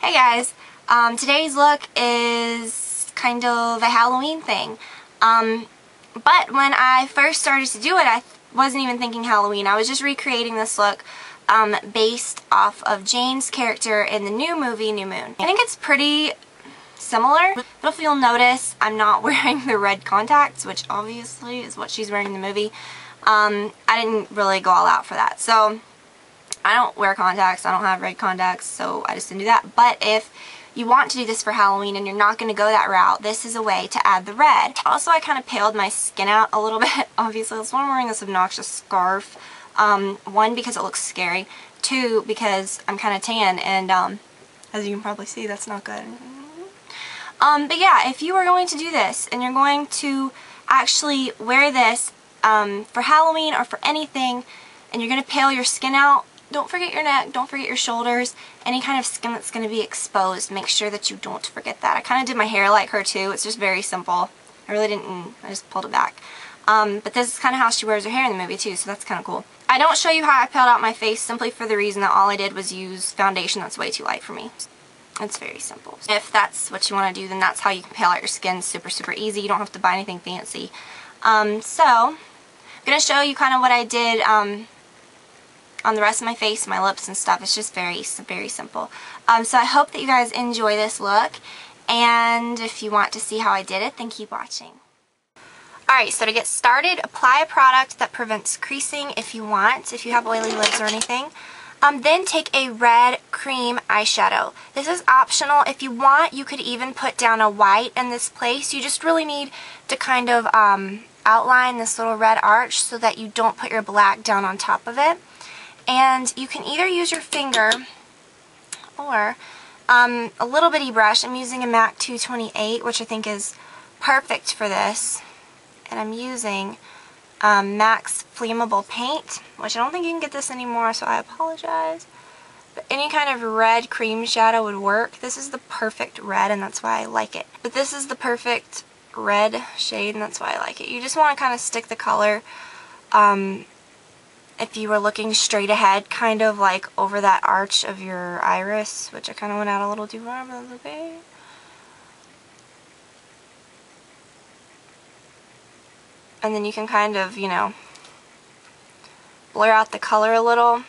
Hey guys, today's look is kind of a Halloween thing, but when I first started to do it, I wasn't even thinking Halloween. I was just recreating this look based off of Jane's character in the new movie, New Moon. I think it's pretty similar, but if you'll notice, I'm not wearing the red contacts, which obviously is what she's wearing in the movie. I didn't really go all out for that, so I don't wear contacts, I don't have red contacts, so I just didn't do that. But if you want to do this for Halloween and you're not going to go that route, this is a way to add the red. Also, I kind of paled my skin out a little bit, obviously. That's why I'm wearing this obnoxious scarf. One, because it looks scary. Two, because I'm kind of tan, and as you can probably see, that's not good. But yeah, if you are going to do this and you're going to actually wear this for Halloween or for anything, and you're going to pale your skin out, don't forget your neck, don't forget your shoulders, any kind of skin that's going to be exposed, make sure that you don't forget that. I kind of did my hair like her too, it's just very simple. I really didn't, I just pulled it back. But this is kind of how she wears her hair in the movie too, so that's kind of cool. I don't show you how I paled out my face simply for the reason that all I did was use foundation that's way too light for me. It's very simple. If that's what you want to do, then that's how you can pale out your skin. Super, super easy. You don't have to buy anything fancy. So, I'm going to show you kind of what I did on the rest of my face, my lips and stuff. It's just very, very simple. So I hope that you guys enjoy this look, and if you want to see how I did it, then keep watching. Alright, so to get started, apply a product that prevents creasing if you want, if you have oily lips or anything. Then take a red cream eyeshadow. This is optional. If you want, you could even put down a white in this place. You just really need to kind of outline this little red arch so that you don't put your black down on top of it. And you can either use your finger or a little bitty brush. I'm using a MAC 228, which I think is perfect for this. And I'm using MAC's Flammable Paint, which I don't think you can get this anymore, so I apologize. But any kind of red cream shadow would work. This is the perfect red, and that's why I like it. But this is the perfect red shade, and that's why I like it. You just want to kind of stick the color if you were looking straight ahead, kind of like over that arch of your iris, which I kind of went out a little too far, but that's okay. And then you can kind of, you know, blur out the color a little.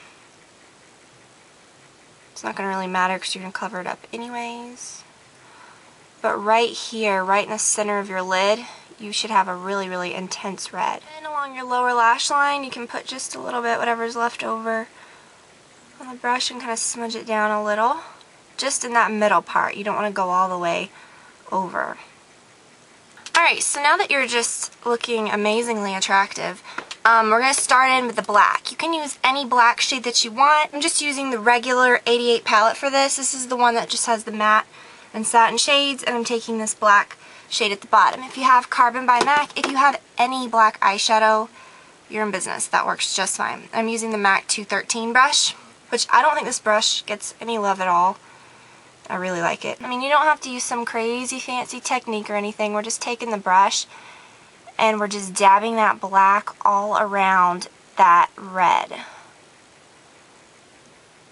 It's not going to really matter because you're going to cover it up anyways. But right here, right in the center of your lid, you should have a really, really intense red. And along your lower lash line, you can put just a little bit, whatever's left over on the brush, and kind of smudge it down a little. Just in that middle part. You don't want to go all the way over. Alright, so now that you're just looking amazingly attractive, we're going to start in with the black. You can use any black shade that you want. I'm just using the regular 88 palette for this. This is the one that just has the matte and satin shades, and I'm taking this black shade at the bottom. If you have Carbon by MAC, if you have any black eyeshadow, you're in business. That works just fine. I'm using the MAC 213 brush, which I don't think this brush gets any love at all. I really like it. I mean, you don't have to use some crazy fancy technique or anything. We're just taking the brush and we're just dabbing that black all around that red.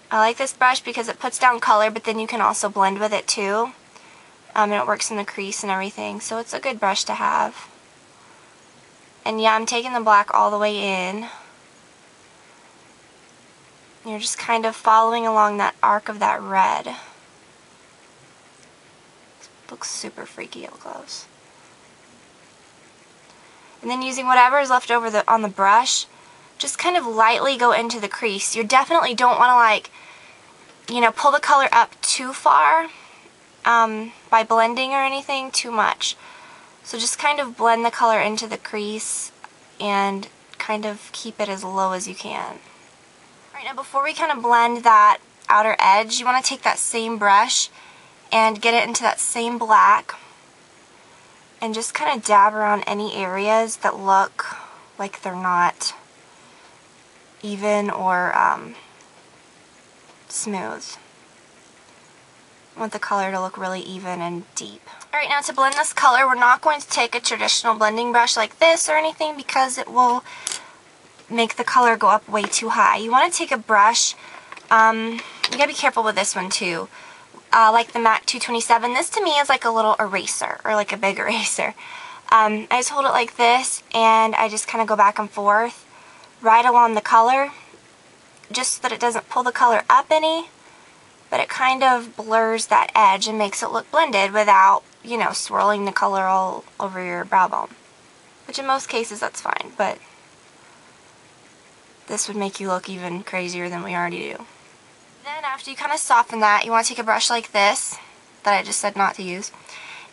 I like this brush because it puts down color, but then you can also blend with it too. And it works in the crease and everything, so it's a good brush to have. And yeah, I'm taking the black all the way in. You're just kind of following along that arc of that red. It looks super freaky up close. And then using whatever is left over on the brush, just kind of lightly go into the crease. You definitely don't want to, like, you know, pull the color up too far. By blending or anything too much. So just kind of blend the color into the crease and kind of keep it as low as you can. Alright, now before we kind of blend that outer edge, you want to take that same brush and get it into that same black and just kind of dab around any areas that look like they're not even or smooth. I want the color to look really even and deep. Alright, now to blend this color, we're not going to take a traditional blending brush like this or anything because it will make the color go up way too high. You want to take a brush, you gotta be careful with this one too. like the MAC 227. This to me is like a little eraser, or like a big eraser. I just hold it like this, and I just kind of go back and forth right along the color, just so that it doesn't pull the color up any, but it kind of blurs that edge and makes it look blended without, you know, swirling the color all over your brow bone. Which in most cases that's fine, but this would make you look even crazier than we already do. Then after you kind of soften that, you want to take a brush like this, that I just said not to use,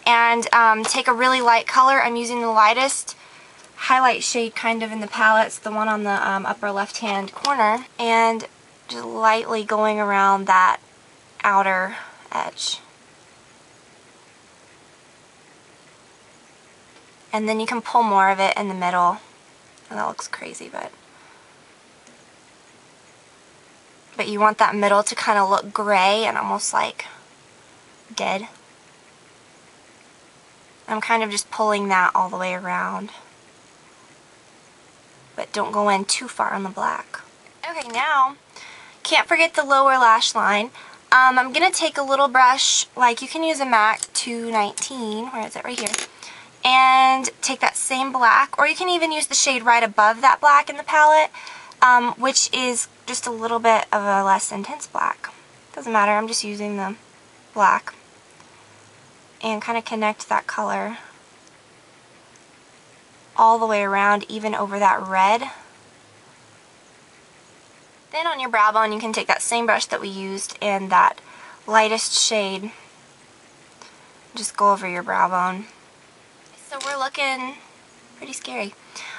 and take a really light color. I'm using the lightest highlight shade kind of in the palette. It's the one on the upper left hand corner, and just lightly going around that outer edge. And then you can pull more of it in the middle. And that looks crazy, but you want that middle to kind of look gray and almost like dead. I'm kind of just pulling that all the way around. But don't go in too far on the black. Okay, now, can't forget the lower lash line. I'm going to take a little brush, like you can use a MAC 219, where is it? Right here. And take that same black, or you can even use the shade right above that black in the palette, which is just a little bit of a less intense black. Doesn't matter, I'm just using the black. And kind of connect that color all the way around, even over that red. Then on your brow bone, you can take that same brush that we used in that lightest shade. Just go over your brow bone. So we're looking pretty scary.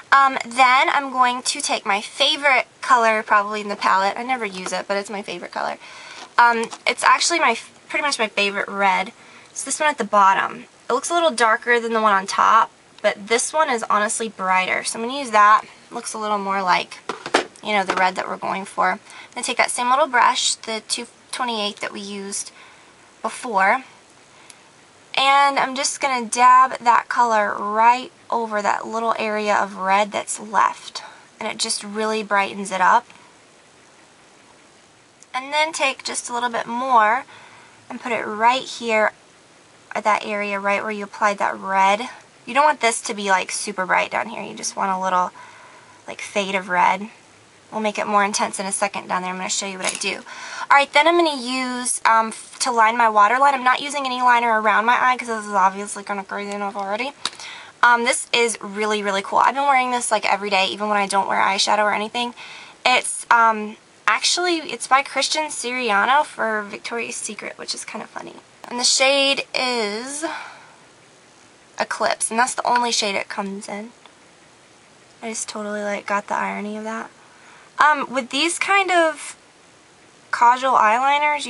Then I'm going to take my favorite color probably in the palette. I never use it, but it's my favorite color. It's actually pretty much my favorite red. It's this one at the bottom. It looks a little darker than the one on top, but this one is honestly brighter. So I'm going to use that. It looks a little more like, you know, the red that we're going for. I'm going to take that same little brush, the 228 that we used before, and I'm just going to dab that color right over that little area of red that's left. And it just really brightens it up. And then take just a little bit more and put it right here at that area right where you applied that red. You don't want this to be like super bright down here. You just want a little like fade of red. We'll make it more intense in a second down there. I'm going to show you what I do. Alright, then I'm going to use, to line my waterline, I'm not using any liner around my eye because this is obviously going to crazy enough already. This is really, really cool. I've been wearing this like every day, even when I don't wear eyeshadow or anything. It's, actually, it's by Christian Siriano for Victoria's Secret, which is kind of funny. And the shade is Eclipse, and that's the only shade it comes in. I just totally like got the irony of that. With these kind of casual eyeliners,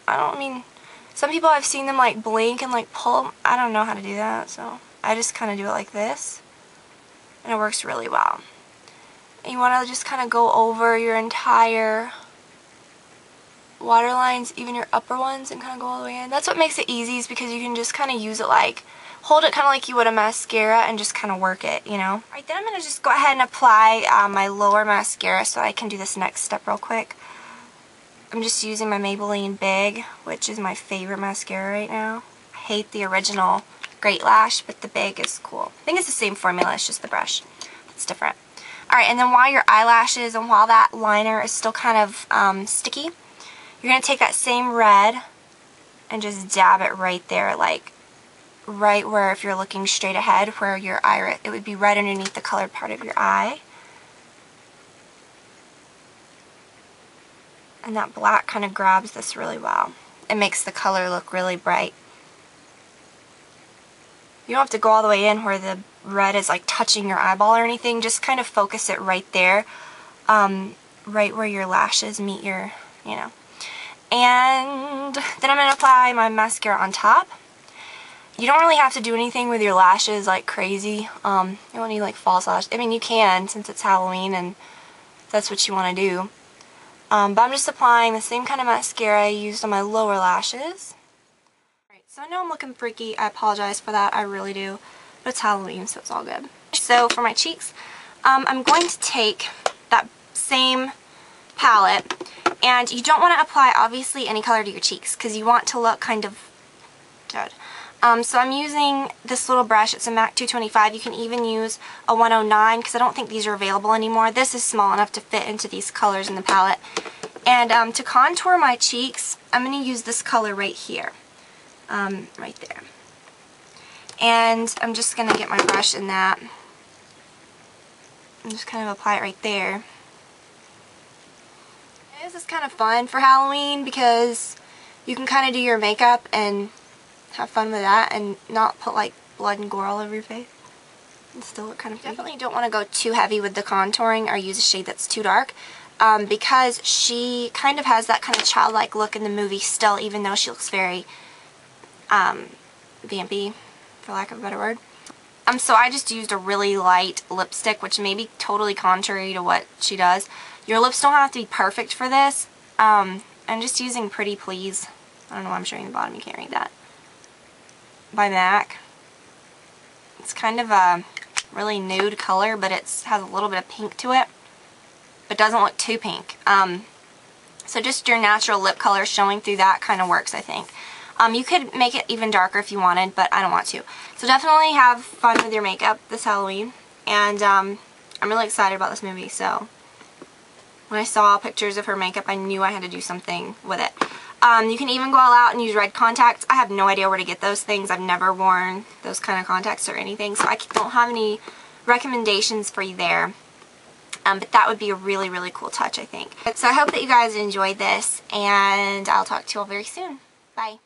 I mean, some people I've seen them like blink and like pull. I don't know how to do that, so I just kind of do it like this, and it works really well. And you want to just kind of go over your entire waterlines, even your upper ones, and kind of go all the way in. That's what makes it easy, is because you can just kind of use it like, hold it kind of like you would a mascara and just kind of work it, you know. Alright, then I'm going to just go ahead and apply my lower mascara so I can do this next step real quick. I'm just using my Maybelline Big, which is my favorite mascara right now. I hate the original Great Lash, but the Big is cool. I think it's the same formula, it's just the brush. It's different. Alright, and then while your eyelashes and while that liner is still kind of sticky, you're going to take that same red and just dab it right there, like right where, if you're looking straight ahead, where your iris, it would be right underneath the colored part of your eye. And that black kind of grabs this really well. It makes the color look really bright. You don't have to go all the way in where the red is like touching your eyeball or anything. Just kind of focus it right there, right where your lashes meet your, you know. And then I'm going to apply my mascara on top. You don't really have to do anything with your lashes like crazy. You don't need like false lashes. I mean, you can, since it's Halloween and that's what you want to do. But I'm just applying the same kind of mascara I used on my lower lashes. Alright, so I know I'm looking freaky. I apologize for that. I really do. But it's Halloween, so it's all good. So for my cheeks, I'm going to take that same palette. And you don't want to apply, obviously, any color to your cheeks because you want to look kind of dead. So I'm using this little brush. It's a MAC 225. You can even use a 109 because I don't think these are available anymore. This is small enough to fit into these colors in the palette. And to contour my cheeks, I'm going to use this color right here. Right there. And I'm just going to get my brush in that and just kind of apply it right there. This is kind of fun for Halloween because you can kind of do your makeup and have fun with that and not put like blood and gore all over your face and still look kind of pretty. Definitely don't want to go too heavy with the contouring or use a shade that's too dark because she kind of has that kind of childlike look in the movie still, even though she looks very vampy, for lack of a better word. So I just used a really light lipstick, which may be totally contrary to what she does. Your lips don't have to be perfect for this. I'm just using Pretty Please. I don't know why I'm showing the bottom, you can't read that. By MAC. It's kind of a really nude color, but it has a little bit of pink to it. But doesn't look too pink. So just your natural lip color showing through that kind of works, I think. You could make it even darker if you wanted, but I don't want to. So definitely have fun with your makeup this Halloween. And I'm really excited about this movie, so when I saw pictures of her makeup, I knew I had to do something with it. You can even go all out and use red contacts. I have no idea where to get those things. I've never worn those kind of contacts or anything, so I don't have any recommendations for you there. But that would be a really, really cool touch, I think. So I hope that you guys enjoyed this, and I'll talk to you all very soon. Bye.